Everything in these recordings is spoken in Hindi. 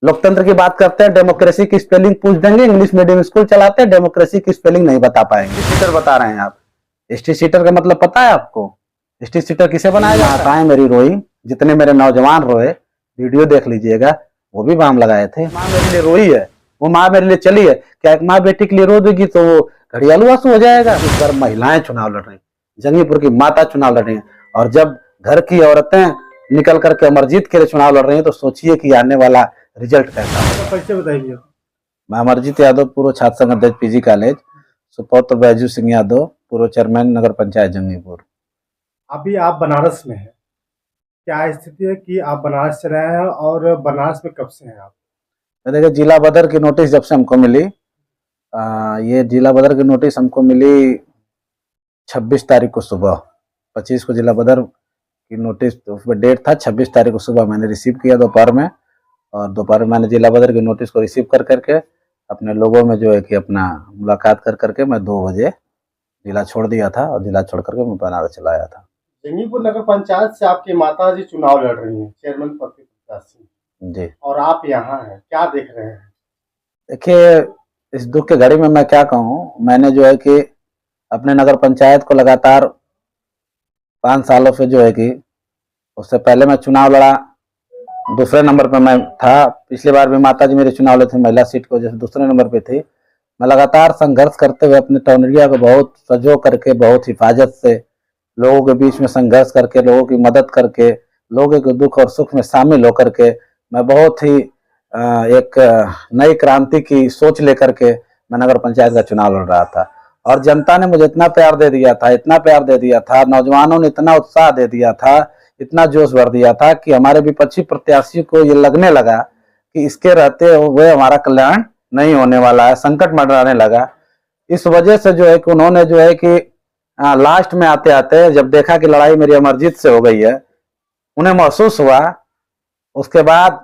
लोकतंत्र की बात करते हैं, डेमोक्रेसी की स्पेलिंग पूछ देंगे, इंग्लिश मीडियम स्कूल चलाते हैं, डेमोक्रेसी की स्पेलिंग नहीं बता पाएंगे। सीटर बता रहे हैं आप, एसटी सीटर का मतलब पता है आपको? एसटी सीटर किसे बनाया जाता है? मेरी रोई, जितने मेरे नौजवान रोए, वीडियो देख लीजिएगा, वो भी बाम लगाए थे। माँ मेरे लिए रोई है, वो माँ मेरे लिए चली है, क्या एक माँ बेटी के लिए रो देगी तो वो घड़ियालू आंसू हो जाएगा? इस बार महिलाएं चुनाव लड़ रही, जंगीपुर की माता चुनाव लड़ रही है, और जब घर की औरतें निकल करके अमरजीत के लिए चुनाव लड़ रही है तो सोचिए कि आने वाला रिजल्ट कैसा है। परिचय बताइए। मैं अमरजीत यादव, पूर्व छात्र संघ अध्यक्ष पीजी कॉलेज, सुपौत्र बैजू सिंह यादव, पूर्व चेयरमैन नगर पंचायत जंगीपुर। अभी आप बनारस में हैं, क्या स्थिति है कि आप बनारस से रहे हैं और बनारस में कब से हैं आप? देखिए, जिला बदर की नोटिस जब से हमको मिली, ये जिला बदर की नोटिस हमको मिली 26 तारीख को सुबह, 25 को जिला बदर की नोटिस, उस पर डेट था 26 तारीख को सुबह मैंने रिसीव किया दोपहर में, और दोपहर में मैंने जिला बदर की नोटिस को रिसीव कर करके अपने लोगों में जो है कि अपना मुलाकात कर करके मैं 2 बजे जिला छोड़ दिया था, और जिला छोड़ करके मैं बनारस चला आया था। जंगीपुर नगर पंचायत से आपकी माता जी चुनाव लड़ रही हैं, चेयरमैन पद के प्रत्याशी जी, और आप यहाँ हैं, क्या देख रहे हैं? देखिए, इस दुख के घड़ी में मैं क्या कहूँ, मैंने जो है कि अपने नगर पंचायत को लगातार 5 सालों से जो है कि, उससे पहले मैं चुनाव लड़ा, दूसरे नंबर पे मैं था। पिछली बार भी माता जी मेरे चुनाव लड़े थे महिला सीट को, जैसे दूसरे नंबर पे थी। मैं लगातार संघर्ष करते हुए अपने टाउन एरिया को बहुत सजो करके, बहुत हिफाजत से, लोगों के बीच में संघर्ष करके, लोगों की मदद करके, लोगों के दुख और सुख में शामिल होकर के मैं बहुत ही एक नई क्रांति की सोच लेकर के मैं नगर पंचायत का चुनाव लड़ रहा था। और जनता ने मुझे इतना प्यार दे दिया था, इतना प्यार दे दिया था, नौजवानों ने इतना उत्साह दे दिया था, इतना जोश भर दिया था कि हमारे विपक्षी प्रत्याशी को ये लगने लगा कि इसके रहते हुए हमारा कल्याण नहीं होने वाला है, संकट मंडराने लगा। इस वजह से जो है कि उन्होंने जो है कि लास्ट में आते आते जब देखा कि लड़ाई मेरी अमरजीत से हो गई है, उन्हें महसूस हुआ। उसके बाद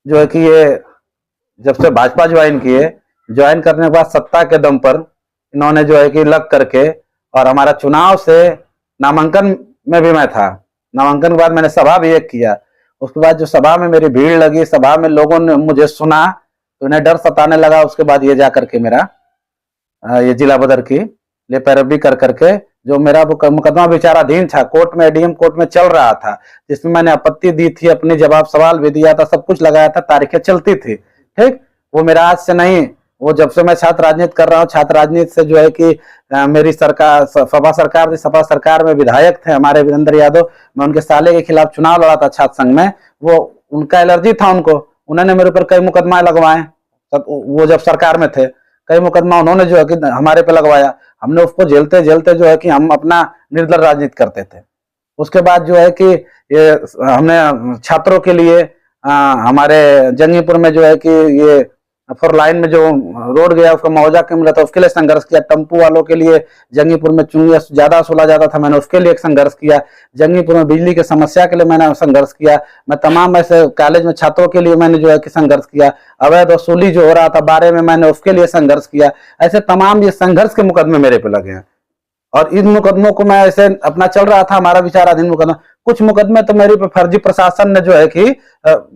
जो है कि ये जब से भाजपा ज्वाइन किए, ज्वाइन करने के बाद सत्ता के दम पर इन्होंने जो है कि लग करके, और हमारा चुनाव से नामांकन में भी मैं था, नामांकन के बाद मैंने सभा भी एक किया। उसके बाद जो सभा में मेरी भीड़ लगी, सभा में लोगों ने मुझे सुना तो उन्हें डर सताने लगा। उसके बाद ये जा करके मेरा ये जिला बदर की ले पैरवी कर करके, जो मेरा मुकदमा विचाराधीन था, कोर्ट में, एडीएम कोर्ट में चल रहा था, जिसमें मैंने आपत्ति दी थी, अपनी जवाब सवाल भी दिया था, सब कुछ लगाया था, तारीखें चलती थी, ठीक। वो मेरा आज से नहीं, वो जब से मैं छात्र राजनीति कर रहा हूँ, छात्र राजनीति से जो है कि मेरी सरकार, सपा सरकार थी, सपा सरकार में विधायक थे हमारे वीरेंद्र यादव, मैं उनके साले के खिलाफ चुनाव लड़ा था छात्र संघ में। वो उनका एलर्जी था उनको, उन्होंने मेरे ऊपर कई मुकदमा लगवाए, वो जब सरकार में थे, कई मुकदमा उन्होंने जो है कि हमारे पे लगवाया। हमने उसको झेलते झेलते जो है कि हम अपना निर्दल राजनीति करते थे। उसके बाद जो है कि ये हमने छात्रों के लिए हमारे जंगीपुर में जो है कि ये 4 लाइन में जो रोड गया उसका मुआवजा कम मिला था, उसके लिए संघर्ष किया। टेम्पू वालों के लिए जंगीपुर में चुनिया ज्यादा वसूला जाता था, मैंने उसके लिए एक संघर्ष किया। जंगीपुर में बिजली की समस्या के लिए मैंने संघर्ष किया। मैं तमाम ऐसे कॉलेज में छात्रों के लिए मैंने जो है कि संघर्ष किया। अवैध वसूली जो हो रहा था बारे में, मैंने उसके लिए संघर्ष किया। ऐसे तमाम ये संघर्ष के मुकदमे मेरे पे लगे हैं, और इन मुकदमों को मैं ऐसे अपना चल रहा था, हमारा विचाराधीन मुकदमा। कुछ मुकदमे तो मेरे पे फर्जी प्रशासन ने जो है कि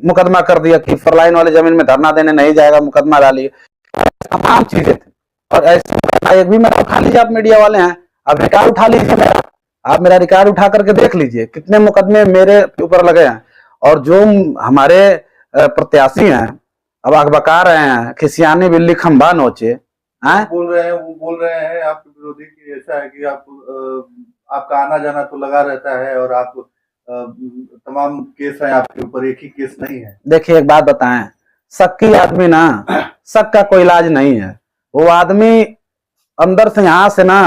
मुकदमा कर दिया कि 4 लाइन वाले जमीन में धरना देने नहीं जाएगा, मुकदमा डालिए, तमाम चीजें थी। और ऐसे एक भी मेरा उठा लीजिए, आप मीडिया वाले हैं, आप रिकॉर्ड उठा लीजिए मेरा, आप मेरा रिकॉर्ड उठा करके देख लीजिए कितने मुकदमे मेरे ऊपर लगे हैं। और जो हमारे प्रत्याशी हैं अब अखबका रहे हैं, खिसियानी बिल्ली खंबा नोचे बोल रहे हैं, वो बोल रहे हैं आपके विरोधी की ऐसा है कि आपका आना जाना तो लगा रहता है, और आप तमाम केस हैं आपके ऊपर, एक ही केस नहीं है। देखिए, एक बात बताएं, शक की आदमी ना, शक का कोई इलाज नहीं है। वो आदमी अंदर से यहाँ से ना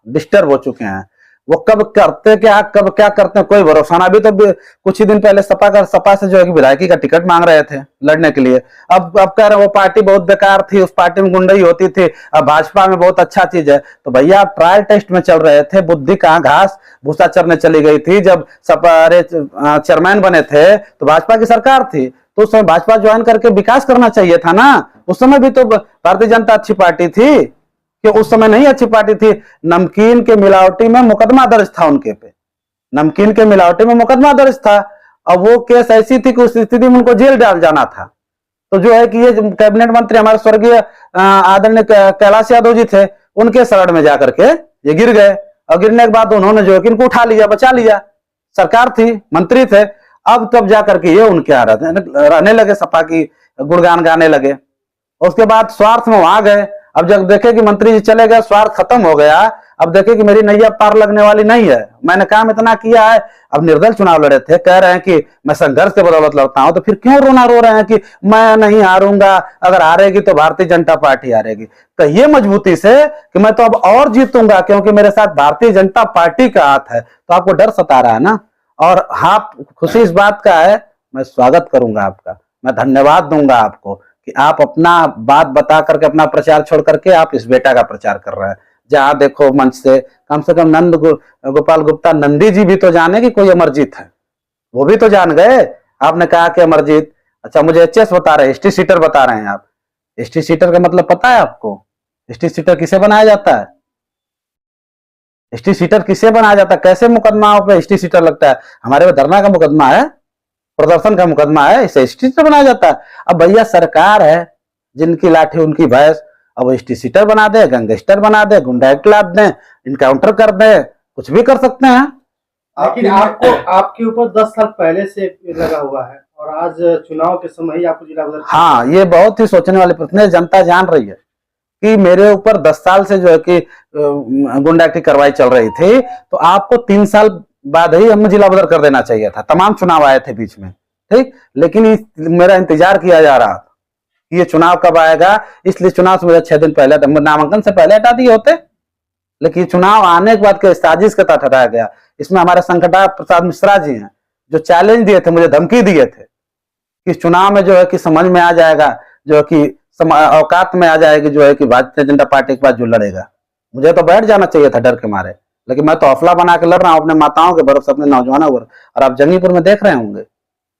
डिस्टर्ब हो चुके हैं। वो कब करते क्या, कब क्या करते हैं, कोई भरोसा ना। अभी तो कुछ ही दिन पहले सपा से जो है कि विधायकी का टिकट मांग रहे थे लड़ने के लिए। अब कह रहे वो पार्टी बहुत बेकार थी, उस पार्टी में गुंडई होती थी, अब भाजपा में बहुत अच्छा चीज है। तो भैया आप ट्रायल टेस्ट में चल रहे थे, बुद्धि कहाँ घास भूसा चरने चली गई थी। जब सपा चेयरमैन बने थे तो भाजपा की सरकार थी, तो उस समय भाजपा ज्वाइन करके विकास करना चाहिए था ना। उस समय भी तो भारतीय जनता अच्छी पार्टी थी, कि उस समय नहीं अच्छी पार्टी थी। नमकीन के मिलावटी में मुकदमा दर्ज था उनके पे, नमकीन के मिलावटी में मुकदमा दर्ज था। अब वो केस ऐसी थी कि उस स्थिति में उनको जेल डाल जाना था। तो जो है कि ये कैबिनेट मंत्री हमारे स्वर्गीय आदरणीय कैलाश यादव जी थे, उनके शरण में जाकर के ये गिर गए, और गिरने के बाद उन्होंने जो है कि इनको उठा लिया, बचा लिया। सरकार थी, मंत्री थे, अब तब जाकर के ये उनके यहाँ रहने लगे, सपा की गुणगान गाने लगे। उसके बाद स्वार्थ में वहां गए। अब जब देखे कि मंत्री जी चले गए, स्वार्थ खत्म हो गया, अब देखे कि मेरी नैया पार लगने वाली नहीं है, मैंने काम इतना किया है, अब निर्दल चुनाव लड़े थे, कह रहे हैं कि मैं संघर्ष के बदौलत लड़ता हूं, तो फिर क्यों रोना रो रहे हैं कि मैं नहीं हारूंगा, अगर हारेगी तो भारतीय जनता पार्टी हारेगी। कहिए मजबूती से कि मैं तो अब और जीतूंगा, क्योंकि मेरे साथ भारतीय जनता पार्टी का हाथ है। तो आपको डर सता रहा है ना, और हाँ, खुशी इस बात का है, मैं स्वागत करूंगा आपका, मैं धन्यवाद दूंगा आपको कि आप अपना बात बता करके, अपना प्रचार छोड़ करके आप इस बेटा का प्रचार कर रहे हैं। जहां देखो मंच से कम नंद गोपाल गुप्ता नंदी जी भी तो जाने कि कोई अमरजीत है, वो भी तो जान गए। आपने कहा कि अमरजीत, अच्छा मुझे एचएस बता रहे हैं, हिस्ट्री सीटर बता रहे हैं आप। हिस्ट्री सीटर का मतलब पता है आपको? हिस्ट्री सीटर किसे बनाया जाता है? हिस्ट्री सीटर किसे बनाया जाता है? कैसे मुकदमाओं पे हिस्ट्री सीटर लगता है? हमारे धरना का मुकदमा है, प्रदर्शन का मुकदमा है, इसे हिस्ट्री सीटर बनाया जाता है। अब भैया सरकार है, जिनकी लाठी उनकी भैंस, अब हिस्ट्री सीटर बना दे, गैंगस्टर बना दे, गुंडा एक्ट लाद दें, इनकाउंटर कर दे, कुछ भी कर सकते हैं। लेकिन आपको आपके ऊपर 10 साल पहले से लगा हुआ है, और आज चुनाव के समय ही आपको जिला बदल। हाँ, ये बहुत ही सोचने वाली प्रश्न है। जनता जान रही है कि मेरे ऊपर 10 साल से जो है कि गुंडा की कार्रवाई चल रही थी, तो आपको 3 साल बाद ही हम जिला बदल कर देना चाहिए था। तमाम चुनाव आए थे बीच में, ठीक, लेकिन मेरा इंतजार किया जा रहा था कि ये चुनाव कब आएगा, इसलिए चुनाव से मुझे 6 दिन पहले, नामांकन से पहले हटा दिए होते, लेकिन चुनाव आने के बाद के साजिश के तहत हटाया गया। इसमें हमारे संकटा प्रसाद मिश्रा जी हैं, जो चैलेंज दिए थे, मुझे धमकी दिए थे कि चुनाव में जो है कि समझ में आ जाएगा, जो है कि औकात में आ जाएगी, जो है कि भारतीय जनता पार्टी के बाद जो लड़ेगा। मुझे तो बैठ जाना चाहिए था डर के मारे, लेकिन मैं तो हौसला बना के लड़ रहा हूं अपने माताओं के भरोसे, अपने नौजवानों पर। और आप जंगीपुर में देख रहे होंगे,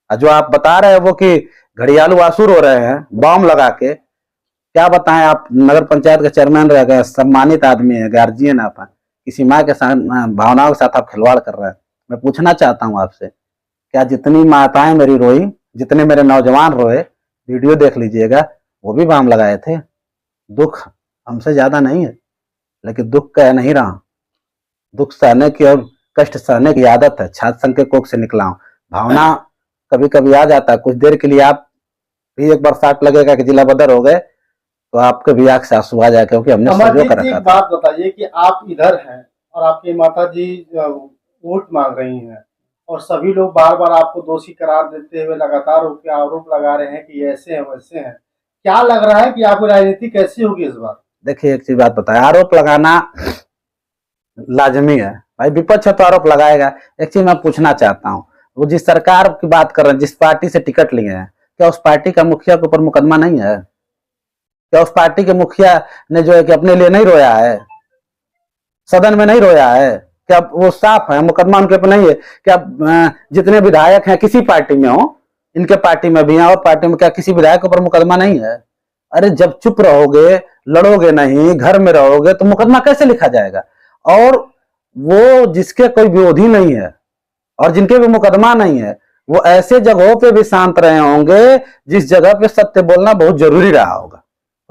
जो आप बता रहे हैं वो कि घड़ियालू आंसू रो रहे हैं बम लगा के, क्या बताएं। आप नगर पंचायत के चेयरमैन रह गए, सम्मानित आदमी है, गार्जियन आप हैं, किसी माँ के साथ भावनाओं के साथ आप खिलवाड़ कर रहे हैं। मैं पूछना चाहता हूं आपसे, क्या जितनी माताएं मेरी रोई, जितने मेरे नौजवान रोए, वीडियो देख लीजिएगा, वो भी बम लगाए थे। दुख हमसे ज्यादा नहीं है, लेकिन दुख कह नहीं रहा, दुख सहने की और कष्ट सहने की आदत है, छात्र संघ के कोख से निकला हूं। भावना कभी कभी आ जाता है, कुछ देर के लिए आप भी एक बार साथ लगेगा कि जिला बदर हो गए, तो आपके भी आंख से आंसू आ जाए, क्योंकि हमने सहयोग कर रखा था। बात बताइए कि आप इधर हैं और आपकी माता जी वोट मांग रही हैं, और सभी लोग बार बार आपको दोषी करार देते हुए लगातार आरोप लगा रहे हैं कि ऐसे हैं वैसे हैं। क्या लग रहा है कि आपकी राजनीति कैसी होगी इस बार? देखिए, एक चीज बात बताए, आरोप लगाना लाजमी है भाई, विपक्ष है तो आरोप लगाएगा। एक चीज मैं पूछना चाहता हूँ, वो जिस सरकार की बात कर रहे हैं, जिस पार्टी से टिकट लिए हैं, क्या उस पार्टी का मुखिया के ऊपर मुकदमा नहीं है? क्या उस पार्टी के मुखिया ने जो है कि अपने लिए नहीं रोया है, सदन में नहीं रोया है? क्या वो साफ है, मुकदमा उनके ऊपर नहीं है? क्या जितने विधायक हैं किसी पार्टी में हो, इनके पार्टी में भी हैं और पार्टी में, क्या किसी विधायक के ऊपर मुकदमा नहीं है? अरे जब चुप रहोगे, लड़ोगे नहीं, घर में रहोगे, तो मुकदमा कैसे लिखा जाएगा? और वो जिसके कोई विरोधी नहीं है और जिनके भी मुकदमा नहीं है, वो ऐसे जगहों पे भी शांत रहे होंगे जिस जगह पे सत्य बोलना बहुत जरूरी रहा होगा,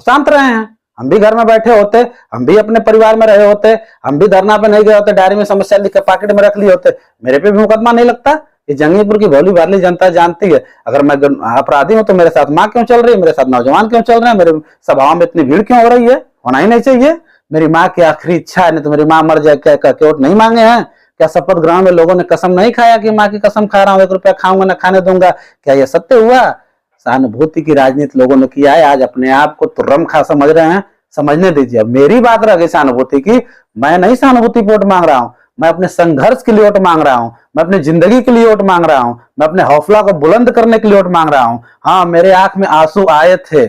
शांत रहे हैं। हम भी घर में बैठे होते, हम भी अपने परिवार में रहे होते, हम भी धरना पे नहीं गए होते, डायरी में समस्या लिख के पॉकेट में रख लिए होते, मेरे पे भी मुकदमा नहीं लगता। ये जंगीपुर की भोली भाली जनता जानती है, अगर मैं अपराधी हूं तो मेरे साथ माँ क्यों चल रही है, मेरे साथ नौजवान क्यों चल रहे हैं, मेरे सभाओं में इतनी भीड़ क्यों हो रही है? होना ही नहीं चाहिए। मेरी माँ की आखिरी इच्छा है, नहीं तो मेरी माँ मर जाए, क्या वोट नहीं मांगे हैं? क्या शपथ ग्रहण में लोगों ने कसम नहीं खाया कि माँ की कसम खा रहा हूं, 1 रुपया खाऊंगा ना खाने दूंगा? क्या यह सत्य हुआ? सहानुभूति की राजनीति लोगों ने किया है, आज अपने आप को तुर्रम खा समझ रहे हैं, समझने दीजिए। अब मेरी बात रह गई सहानुभूति की, मैं नहीं सहानुभूति पे वोट मांग रहा हूं, मैं अपने संघर्ष के लिए वोट मांग रहा हूं, मैं अपनी जिंदगी के लिए वोट मांग रहा हूं, मैं अपने हौसला को बुलंद करने के लिए वोट मांग रहा हूं। हाँ, मेरे आंख में आंसू आए थे,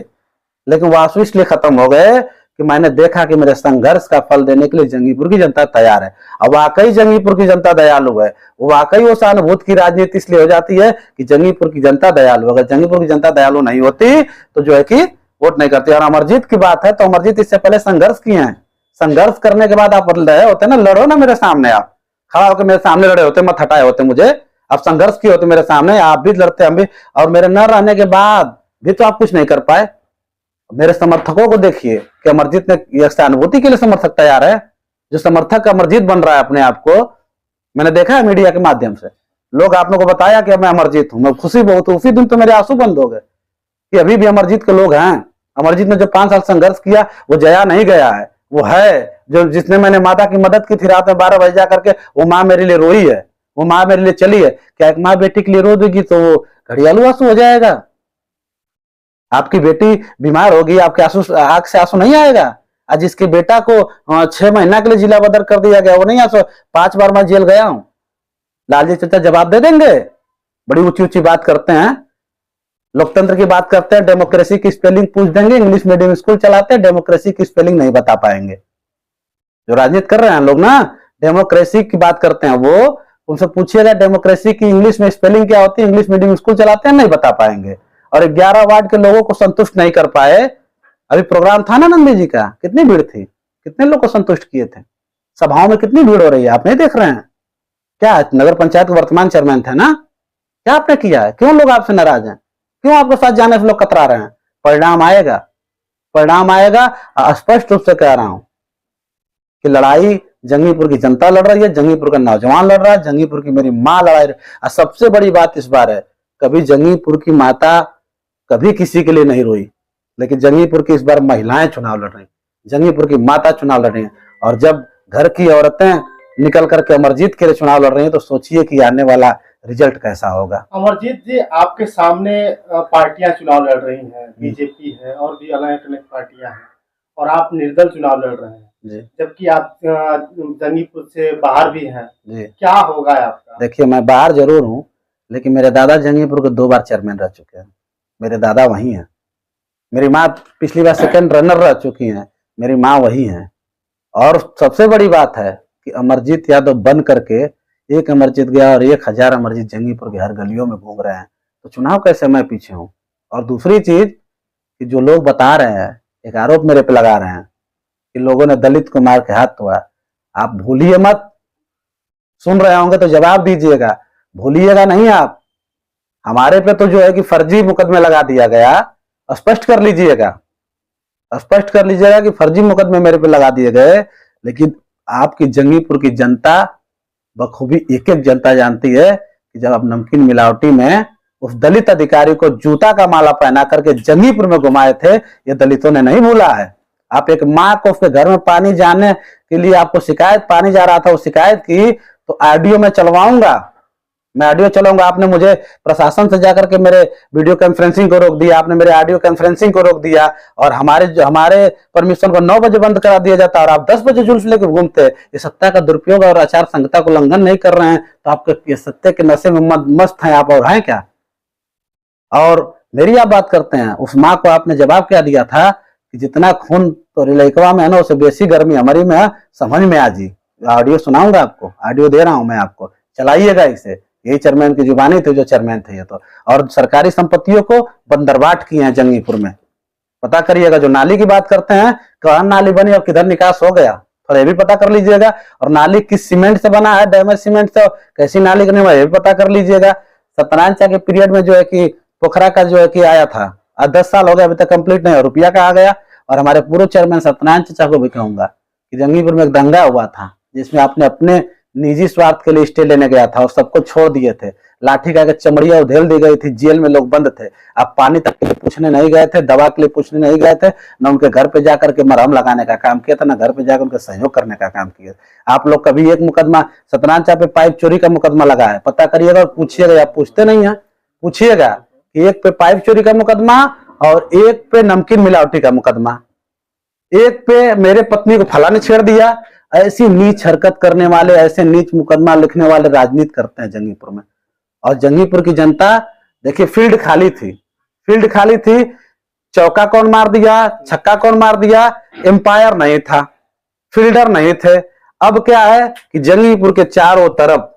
लेकिन वो आंसू इसलिए खत्म हो गए कि मैंने देखा कि मेरे संघर्ष का फल देने के लिए जंगीपुर की जनता तैयार है। अब वाकई जंगीपुर की जनता दयालु है, वो वाकई वो सहानुभूति की राजनीति इसलिए हो जाती है कि जंगीपुर की जनता दयालु। अगर जंगीपुर की जनता दयालु नहीं होती तो जो है कि वोट नहीं करती। और अमरजीत की बात है तो अमरजीत इससे पहले संघर्ष किए हैं, संघर्ष करने के बाद आप रहे होते ना, लड़ो ना मेरे सामने, आप खड़ा होकर मेरे सामने लड़े होते, मत हटाए होते मुझे, आप संघर्ष किए होते मेरे सामने, आप भी लड़ते, हम भी। और मेरे न रहने के बाद भी तो आप कुछ नहीं कर पाए। मेरे समर्थकों को देखिए कि अमरजीत ने ये सहानुभूति के लिए समर्थक तैयार है। जो समर्थक अमरजीत बन रहा है अपने आप को, मैंने देखा है मीडिया के माध्यम से, लोग आप लोगों को बताया कि मैं अमरजीत हूं, मैं खुशी बहुत हूं। उसी दिन तो मेरे आंसू बंद हो गए कि अभी भी अमरजीत के लोग हैं। अमरजीत ने जो 5 साल संघर्ष किया वो जया नहीं गया है, वो है जो जिसने मैंने माता की मदद की थी रात में 12 बजे जा करके, वो माँ मेरे लिए रोई है, वो माँ मेरे लिए चली है। क्या एक माँ बेटी के लिए रो देगी तो वो घड़ियालू आंसू हो जाएगा? आपकी बेटी बीमार होगी, आपके आंसू आंख से आंसू नहीं आएगा? आज जिसके बेटा को 6 महीना के लिए जिला बदर कर दिया गया, वो नहीं आंसू? 5 बार मैं जेल गया हूं। लालजी चाचा जवाब दे देंगे? बड़ी ऊंची ऊंची बात करते हैं, लोकतंत्र की बात करते हैं, डेमोक्रेसी की स्पेलिंग पूछ देंगे। इंग्लिश मीडियम स्कूल चलाते हैं, डेमोक्रेसी की स्पेलिंग नहीं बता पाएंगे। जो राजनीति कर रहे हैं लोग ना, डेमोक्रेसी की बात करते हैं, वो उनसे पूछिएगा डेमोक्रेसी की इंग्लिश में स्पेलिंग क्या होती है, इंग्लिश मीडियम स्कूल चलाते हैं, नहीं बता पाएंगे। और 11 वार्ड के लोगों को संतुष्ट नहीं कर पाए। अभी प्रोग्राम था ना नंदी जी का, कितनी भीड़ थी, कितने लोग को संतुष्ट किए थे, सभाओं में कितनी भीड़ हो रही है, आप नहीं देख रहे हैं क्या? नगर पंचायत के वर्तमान चेयरमैन थे ना, क्या आपने किया है? क्यों लोग आपसे नाराज हैं? क्यों आपके साथ जाने से लोग कतरा रहे हैं? परिणाम आएगा, परिणाम आएगा। स्पष्ट रूप से कह रहा हूं कि लड़ाई जंगीपुर की जनता लड़ रही है, जंगीपुर का नौजवान लड़ रहा है, जंगीपुर की मेरी माँ लड़ाई। सबसे बड़ी बात इस बार है, कभी जंगीपुर की माता कभी किसी के लिए नहीं रोई, लेकिन जंगीपुर की इस बार महिलाएं चुनाव लड़ रही, जंगीपुर की माता चुनाव लड़ रही हैं। और जब घर की औरतें निकल करके अमरजीत के लिए चुनाव लड़ रही हैं, तो सोचिए कि आने वाला रिजल्ट कैसा होगा। अमरजीत जी, आपके सामने पार्टियां चुनाव लड़ रही हैं, बीजेपी है और भी अलग अलग पार्टियां हैं, और आप निर्दल चुनाव लड़ रहे हैं जी, जबकि आप जंगीपुर से बाहर भी हैं जी। क्या होगा आपका? देखिए, मैं बाहर जरूर हूं, लेकिन मेरे दादा जंगीपुर के 2 बार चेयरमैन रह चुके हैं। मेरे दादा वही हैं। मेरी माँ पिछली बार सेकंड रनर रह चुकी हैं, मेरी माँ वही हैं। और सबसे बड़ी बात है कि अमरजीत यादव बन करके एक अमरजीत गया और 1000 अमरजीत जंगीपुर के हर गलियों में घूम रहे हैं, तो चुनाव कैसे मैं पीछे हूँ? और दूसरी चीज कि जो लोग बता रहे हैं, एक आरोप मेरे पे लगा रहे हैं कि लोगों ने दलित को मार के हाथ तोड़ा, आप भूलिए मत। सुन रहे होंगे तो जवाब दीजिएगा, भूलिएगा नहीं आप। हमारे पे तो जो है कि फर्जी मुकदमे लगा दिया गया, स्पष्ट कर लीजिएगा, स्पष्ट कर लीजिएगा कि फर्जी मुकदमे मेरे पे लगा दिए गए। लेकिन आपकी जंगीपुर की जनता बखूबी, एक एक जनता जानती है कि जब आप नमकीन मिलावटी में उस दलित अधिकारी को जूता का माला पहना करके जंगीपुर में घुमाए थे, ये दलितों ने नहीं भूला है। आप एक माँ को उसके घर में पानी जाने के लिए आपको शिकायत, पानी जा रहा था, वो शिकायत की, तो ऑडियो में चलवाऊंगा, मैं ऑडियो चलाऊंगा। आपने मुझे प्रशासन से जाकर के मेरे वीडियो कॉन्फ्रेंसिंग को रोक दिया, आपने मेरे ऑडियो कॉन्फ्रेंसिंग को रोक दिया, और हमारे परमिशन को 9 बजे बंद करा दिया जाता और आप 10 बजे जुल्फ लेकर घूमते। ये सत्ता का दुरुपयोग और आचार संहिता को उल्लंघन नहीं कर रहे हैं, तो आपके ये सत्य के नशे में मस्त हैं आप, और हैं क्या? और मेरी आप बात करते हैं, उस माँ को आपने जवाब क्या दिया था कि जितना खून तो रिलेकवा में है ना, उससे बेसी गर्मी हमारी में है, समझ में आ जी। ऑडियो सुनाऊंगा आपको, ऑडियो दे रहा हूं मैं आपको, चलाइएगा इसे। यही चेयरमैन की जुबानी थी जो चेयरमैन थे ये तो। और सरकारी संपत्तियों को बंदरबाट किए हैं जंगीपुर में, पता करिएगा। जो नाली की बात करते हैं, कहाँ नाली बनी और किधर निकास हो गया, थोड़ा ये भी पता कर लीजिएगा। और नाली किस सीमेंट से बना है, डैमेज सीमेंट से, कैसी नाली करने वाले, ये भी पता कर लीजिएगा। सत्यनारायण चा के पीरियड में जो है कि पोखरा का जो है कि आया था, आज 10 साल हो गया, अभी तक कंप्लीट नहीं, रुपया कहा गया। और हमारे पूर्व चेयरमैन सत्यनारायण चाचा को भी कहूंगा कि जंगीपुर में एक दंगा हुआ था जिसमें आपने अपने निजी स्वार्थ के लिए स्टे लेने गया था और सबको छोड़ दिए थे, लाठी का चमड़िया उधेल दी गई थी, जेल में लोग बंद थे। आप पानी तक के लिए पूछने नहीं गए थे, दवा के लिए पूछने नहीं गए थे, न उनके घर पे जाकर के मरहम लगाने का काम किया था, न घर पे जाकर उनके सहयोग करने का काम किया। आप लोग कभी एक मुकदमा सत्यनारायण चा पे पाइप चोरी का मुकदमा लगा है, पता करिएगा और पूछिएगा। आप पूछते नहीं है, पूछिएगा कि एक पे पाइप चोरी का मुकदमा और एक पे नमकीन मिलावटी का मुकदमा, एक पे मेरे पत्नी को फला ने छेड़ दिया। ऐसी नीच हरकत करने वाले, ऐसे नीच मुकदमा लिखने वाले राजनीति करते हैं जंगीपुर में। और जंगीपुर की जनता देखिए, फील्ड खाली थी, फील्ड खाली थी, चौका कौन मार दिया, छक्का कौन मार दिया, एम्पायर नहीं था, फील्डर नहीं थे। अब क्या है कि जंगीपुर के चारों तरफ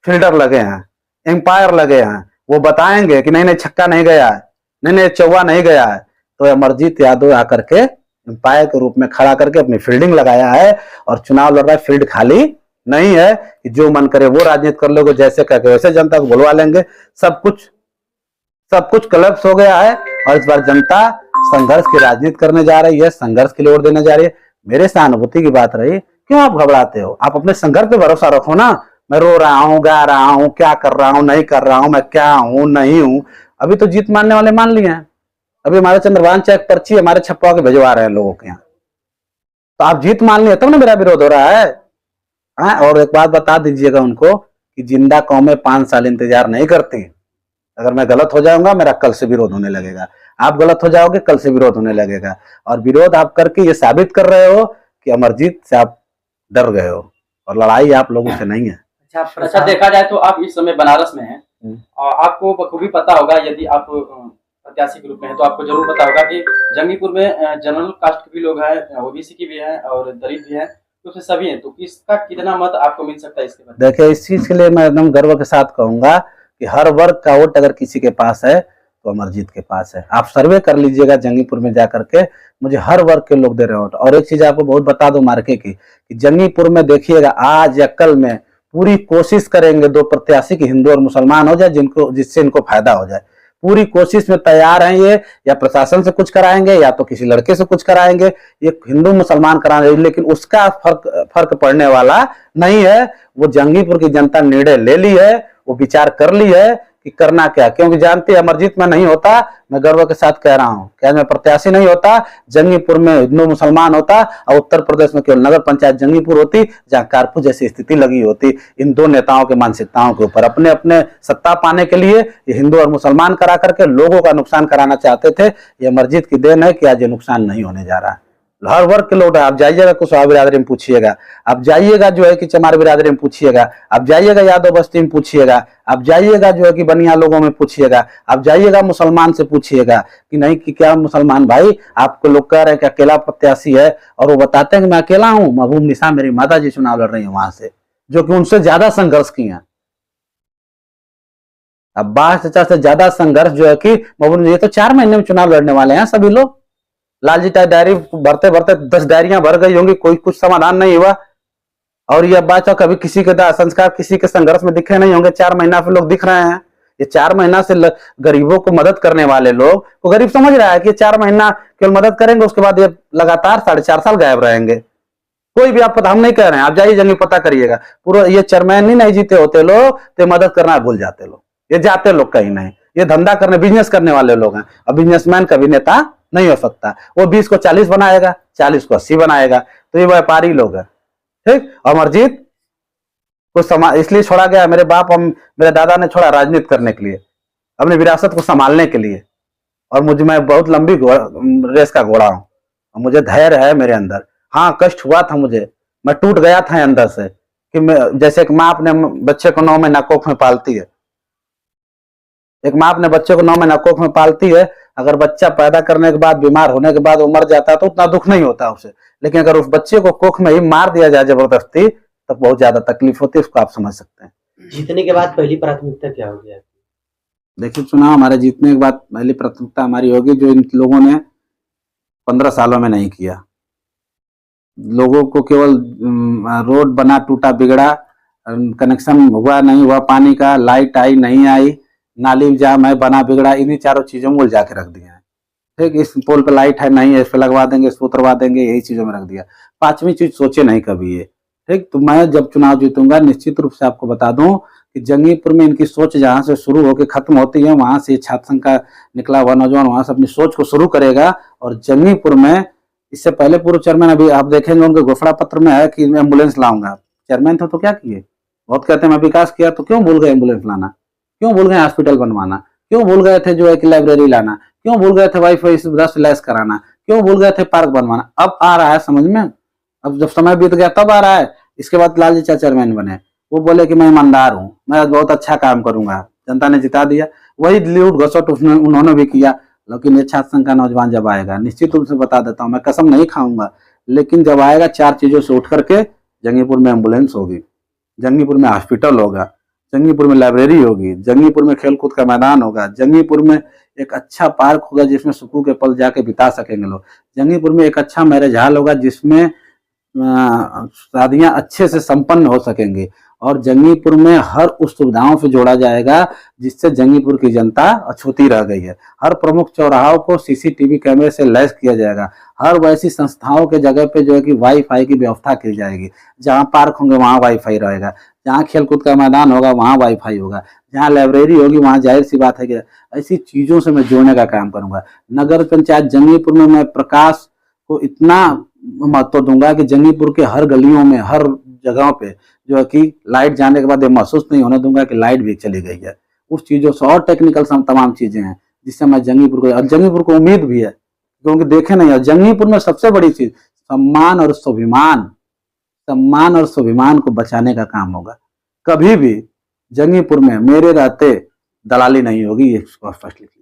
फील्डर लगे हैं, एम्पायर लगे हैं, वो बताएंगे कि नहीं नहीं छक्का नहीं गया है, नहीं नहीं चौवा नहीं गया है। तो अमरजीत यादव आकर के एम्पायर के रूप में खड़ा करके अपनी फील्डिंग लगाया है और चुनाव लड़ रहा है। फील्ड खाली नहीं है कि जो मन करे वो राजनीति कर लोगे, जैसे कह के वैसे जनता को बुलवा लेंगे। सब कुछ कलप्स हो गया है और इस बार जनता संघर्ष की राजनीति करने जा रही है, संघर्ष की ओर देने जा रही है। मेरे सहानुभूति की बात रही, क्यों आप घबराते हो? आप अपने संघर्ष पे भरोसा रखो ना। मैं रो रहा हूँ, गा रहा हूँ, क्या कर रहा हूँ, नहीं कर रहा हूँ, मैं क्या हूँ, नहीं हूँ। अभी तो जीत मानने वाले मान लिए हैं। अभी हमारे चंद्रभान चेक पर्ची हमारे छपवा के भिजवा रहे हैं लोगों के यहाँ। तो आप जीत मान लिए तब ना मेरा विरोध हो रहा है। और एक बात बता दीजिएगा उनको कि जिंदा कौमें 5 साल इंतजार नहीं करती। अगर मैं गलत हो जाऊंगा, मेरा कल से विरोध होने लगेगा। आप गलत हो जाओगे, कल से विरोध होने लगेगा। और विरोध आप करके ये साबित कर रहे हो कि अमरजीत से आप डर गए हो, और लड़ाई आप लोगों से नहीं है। अच्छा, देखा जाए तो आप इस समय बनारस में हैं और आपको बखूबी पता होगा, यदि आप प्रत्याशी के रूप में हैं तो आपको जरूर पता होगा कि जंगीपुर में जनरल कास्ट के भी लोग हैं, ओबीसी की भी हैं और दलित भी हैं, तो सभी हैं। तो किसका कितना मत आपको मिल सकता है इसके बारे में? देखिए, इस चीज के लिए मैं एकदम गर्व के साथ कहूंगा कि हर वर्ग का वोट अगर किसी के पास है तो अमरजीत के पास है। आप सर्वे कर लीजिएगा जंगीपुर में जाकर के, मुझे हर वर्ग के लोग दे रहे वोट। और एक चीज आपको बहुत बता दो मार्के की, कि जंगीपुर में देखिएगा आज या कल में पूरी कोशिश करेंगे 2 प्रत्याशी की हिंदू और मुसलमान हो जाए, जिससे इनको फायदा हो जाए। पूरी कोशिश में तैयार हैं ये, या प्रशासन से कुछ कराएंगे या तो किसी लड़के से कुछ कराएंगे, ये हिंदू मुसलमान कराएंगे। लेकिन उसका फर्क पड़ने वाला नहीं है। वो जंगीपुर की जनता निर्णय ले ली है, वो विचार कर ली है कि करना क्या, क्योंकि जानते हैं अमरजीत में नहीं होता। मैं गर्व के साथ कह रहा हूं, क्या मैं प्रत्याशी नहीं होता, जंगीपुर में हिंदू मुसलमान होता, और उत्तर प्रदेश में केवल नगर पंचायत जंगीपुर होती, जहां कारपुर जैसी स्थिति लगी होती। इन 2 नेताओं के मानसिकताओं के ऊपर अपने अपने सत्ता पाने के लिए ये हिंदू और मुसलमान करा करके लोगों का नुकसान कराना चाहते थे। ये अमरजीत की देन है कि आज ये नुकसान नहीं होने जा रहा है। हर वर्ग के लोग, आप जाइएगा कुशवाहा बिरादरी में पूछिएगा, आप जाइएगा जो है कि चमार बिरादरी में पूछिएगा, आप जाइएगा यादव बस्ती में पूछिएगा, आप जाइएगा जो है कि बनिया लोगों में पूछिएगा, आप जाइएगा मुसलमान से पूछिएगा कि नहीं कि क्या मुसलमान भाई आपको लोग कह रहे हैं कि अकेला प्रत्याशी है, और वो बताते हैं कि मैं अकेला हूं। महबूब निशा मेरी माता जी चुनाव लड़ रही है वहां से, जो कि उनसे ज्यादा संघर्ष की है। अब्बास चाचा से ज्यादा संघर्ष जो है कि महबूब, ये तो 4 महीने में चुनाव लड़ने वाले हैं सभी लोग। लालजी डायरी भरते भरते 10 डायरियां भर गई होंगी, कोई कुछ समाधान नहीं हुआ। और ये बात कभी किसी के संस्कार, किसी के संघर्ष में दिखे नहीं होंगे। 4 महीना से लोग दिख रहे हैं। ये 4 महीना से गरीबों को मदद करने वाले लोग को गरीब समझ रहा है कि 4 महीना केवल मदद करेंगे, उसके बाद ये लगातार 4.5 साल गायब रहेंगे। कोई भी आप पता, हम नहीं कह रहे हैं, आप जाइए जंगी पता करिएगा। पूरा ये चेयरमैन ही नहीं जीते होते लोग तो मदद करना भूल जाते लोग, ये जाते लोग कहीं नहीं। ये धंधा करने, बिजनेस करने वाले लोग हैं। और बिजनेसमैन कभी नेता नहीं हो सकता। वो 20 को 40 बनाएगा, 40 को 80 बनाएगा। तो ये व्यापारी लोग हैं, ठीक। अमरजीत को इसलिए छोड़ा गया, मेरे बाप मेरे दादा ने छोड़ा राजनीति करने के लिए, अपनी विरासत को संभालने के लिए। और मैं बहुत लंबी रेस का घोड़ा हूं, और मुझे धैर्य है मेरे अंदर। हाँ, कष्ट हुआ था मुझे, मैं टूट गया था अंदर से, कि मैं जैसे एक माँ अपने बच्चे को 9 महीना कोख में पालती है। एक माँ अपने बच्चे को 9 महीना कोख में पालती है। अगर बच्चा पैदा करने के बाद, बीमार होने के बाद वो मर जाता है तो उतना दुख नहीं होता उसे। लेकिन अगर उस बच्चे को कोख में ही मार दिया जाए जबरदस्ती, तो बहुत ज्यादा तकलीफ होती है। उसको आप समझ सकते हैं। जीतने के बाद पहली प्राथमिकता क्या होगी? देखिए, चुनाव हमारे जीतने के बाद पहली प्राथमिकता हमारी होगी जो इन लोगों ने 15 सालों में नहीं किया। लोगों को केवल रोड बना टूटा बिगड़ा, कनेक्शन हुआ नहीं हुआ पानी का, लाइट आई नहीं आई, नाली जाम है बना बिगड़ा, इन्हीं चारों चीजों में उलझा के रख दिया है। ठीक, इस पोल पे लाइट है नहीं है, इस पे लगवा देंगे, इस पे उतरवा देंगे, यही चीजों में रख दिया। 5वीं चीज सोचे नहीं कभी ये। ठीक, तो मैं जब चुनाव जीतूंगा निश्चित रूप से आपको बता दूं कि जंगीपुर में इनकी सोच जहां से शुरू होकर खत्म होती है, वहां से छात्र संघ का निकला हुआ नौजवान वहां से अपनी सोच को शुरू करेगा। और जंगीपुर में इससे पहले पूर्व चेयरमैन, अभी आप देखेंगे उनके घोषणा पत्र में है कि मैं एम्बुलेंस लाऊंगा। चेयरमैन थे तो क्या किए? बहुत कहते हैं मैं विकास किया, तो क्यों भूल गए एम्बुलेंस लाना? क्यों भूल गए हॉस्पिटल बनवाना? क्यों भूल गए थे जो है कि लाइब्रेरी लाना? क्यों भूल गए थे वाईफाई सुविधा से लैस कराना? क्यों भूल गए थे पार्क बनवाना? अब आ रहा है समझ में, अब जब समय बीत गया तब आ रहा है। इसके बाद लालजी चाचा चेयरमैन बने, वो बोले कि मैं ईमानदार हूँ, मैं आज बहुत अच्छा काम करूंगा, जनता ने जिता दिया। वही लूट घसट उन्होंने भी किया। लेकिन ये छात्र संघ का नौजवान जब आएगा, निश्चित रूप से बता देता हूँ, मैं कसम नहीं खाऊंगा, लेकिन जब आएगा 4 चीजों से उठ करके, जंगीपुर में एम्बुलेंस होगी, जंगीपुर में हॉस्पिटल होगा, जंगीपुर में लाइब्रेरी होगी, जंगीपुर में खेलकूद का मैदान होगा, जंगीपुर में एक अच्छा पार्क होगा जिसमें सुकून के पल जाके बिता सकेंगे लोग, जंगीपुर में एक अच्छा मैरिज हॉल होगा जिसमें शादियां अच्छे से संपन्न हो सकेंगे। और जंगीपुर में हर उस सुविधाओं से जोड़ा जाएगा जिससे जंगीपुर की जनता अछूती रह गई है। हर प्रमुख चौराहों को सीसीटीवी कैमरे से लैस किया जाएगा। हर वैसी संस्थाओं के जगह पे जो है कि वाईफाई की व्यवस्था की जाएगी। जहाँ पार्क होंगे वहाँ वाईफाई रहेगा, जहाँ खेलकूद का मैदान होगा वहाँ वाईफाई होगा, जहाँ लाइब्रेरी होगी वहाँ जाहिर सी बात है कि ऐसी चीज़ों से मैं जोड़ने का काम करूँगा। नगर पंचायत जंगीपुर में मैं प्रकाश को इतना महत्व दूंगा कि जंगीपुर के हर गलियों में, हर जगहों पे जो है कि लाइट जाने के बाद ये महसूस नहीं होने दूंगा कि लाइट भी चली गई है। उस चीज़ों से और टेक्निकल तमाम चीज़ें हैं जिससे मैं जंगीपुर को, और जंगीपुर को उम्मीद भी है क्योंकि देखे नहीं है जंगीपुर में सबसे बड़ी चीज़ सम्मान और स्वाभिमान को बचाने का काम होगा। कभी भी जंगीपुर में मेरे रहते दलाली नहीं होगी, ये स्पष्ट लिखिए।